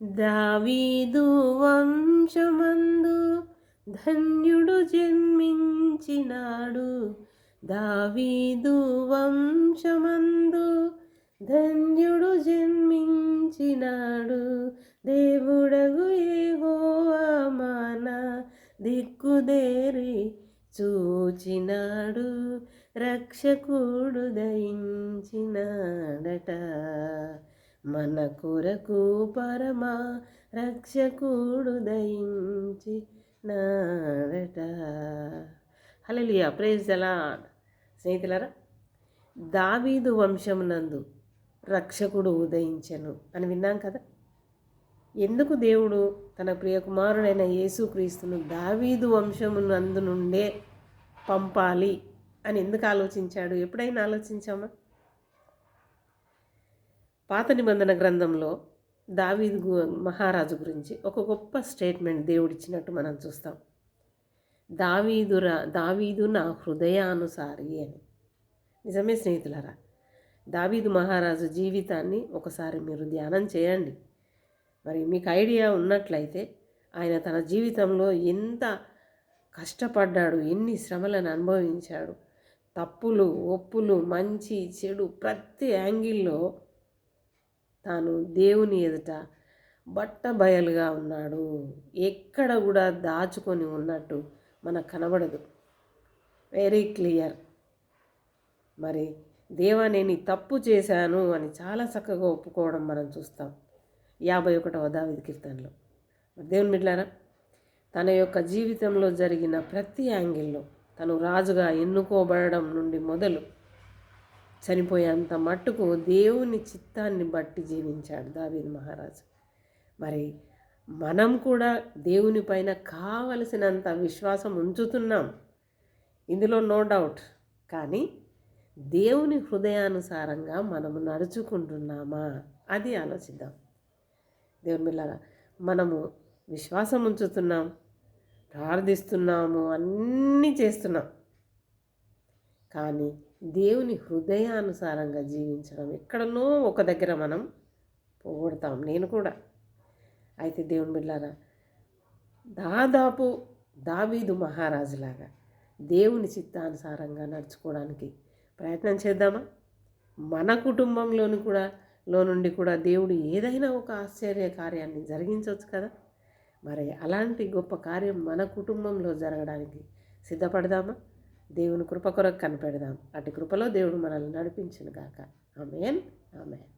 దావీదు వంశమందు ధన్యుడు జన్మించినాడు. దావీదు వంశమందు ధన్యుడు జన్మించినాడు. దేవుడగు యెహోవా మన దిక్కుదేరి చూచినాడు. రక్షకుడు దయించినాడట. మన కొరకు పరమ రక్షకుడు దయించినాడట. హల్లెలూయా, ప్రైజ్ ది లార్డ్. స్నేహితులారా, దావీదు వంశమునందు రక్షకుడు ఉదయించెను అని విన్నాం కదా. ఎందుకు దేవుడు తన ప్రియకుమారుడైన యేసుక్రీస్తును దావీదు వంశమునందు నుండే పంపాలి అని ఎందుకు ఆలోచించాడు? ఎప్పుడైనా ఆలోచించామా? పాత నిబంధన గ్రంథంలో దావీదు మహారాజు గురించి ఒక గొప్ప స్టేట్మెంట్ దేవుడిచ్చినట్టు మనం చూస్తాం. దావీదు నా హృదయానుసారి అని. నిజమే స్నేహితులారా, దావీదు మహారాజు జీవితాన్ని ఒకసారి మీరు ధ్యానం చేయండి. మరి మీకు ఐడియా ఉన్నట్లయితే ఆయన తన జీవితంలో ఎంత కష్టపడ్డాడు, ఎన్ని శ్రమలను అనుభవించాడు, తప్పులు ఒప్పులు మంచి చెడు ప్రతి యాంగిల్లో తాను దేవుని ఎదుట బట్టబయలుగా ఉన్నాడు. ఎక్కడ కూడా దాచుకొని ఉన్నట్టు మనకు కనబడదు. Very clear. మరి దేవా నేను తప్పు చేశాను అని చాలా చక్కగా ఒప్పుకోవడం మనం చూస్తాం 51వ దావీదు కీర్తనలో. దేవుని బిడ్డలారా, తన యొక్క జీవితంలో జరిగిన ప్రతి యాంగిల్లో తను రాజుగా ఎన్నుకోబడడం నుండి మొదలు చనిపోయేంత మట్టుకు దేవుని చిత్తాన్ని బట్టి జీవించాడు దావీదు మహారాజు. మరి మనం కూడా దేవుని పైన కావలసినంత విశ్వాసం ఉంచుతున్నాం, ఇందులో నో డౌట్. కానీ దేవుని హృదయానుసారంగా మనము నడుచుకుంటున్నామా అది ఆలోచిద్దాం. దేవుని బిడ్డలారా, మనము విశ్వాసం ఉంచుతున్నాం, ప్రార్థిస్తున్నాము, అన్నీ చేస్తున్నాం, కానీ దేవుని హృదయానుసారంగా జీవించడం ఎక్కడనో ఒక దగ్గర మనం పోగొడతాం. నేను కూడా. అయితే దేవుని బిడ్డలారా, దాదాపు దావీదు మహారాజులాగా దేవుని చిత్తానుసారంగా నడుచుకోవడానికి ప్రయత్నం చేద్దామా? మన కుటుంబంలోని కూడా నుండి కూడా దేవుడు ఏదైనా ఒక ఆశ్చర్య కార్యాన్ని జరిగించవచ్చు కదా. మరి అలాంటి గొప్ప కార్యం మన కుటుంబంలో జరగడానికి సిద్ధపడదామా? దేవుని కృప కొరకు కనిపెడదాం. అటు కృపలో దేవుడు మనల్ని నడిపించును గాక. ఆమేన్, ఆమేన్.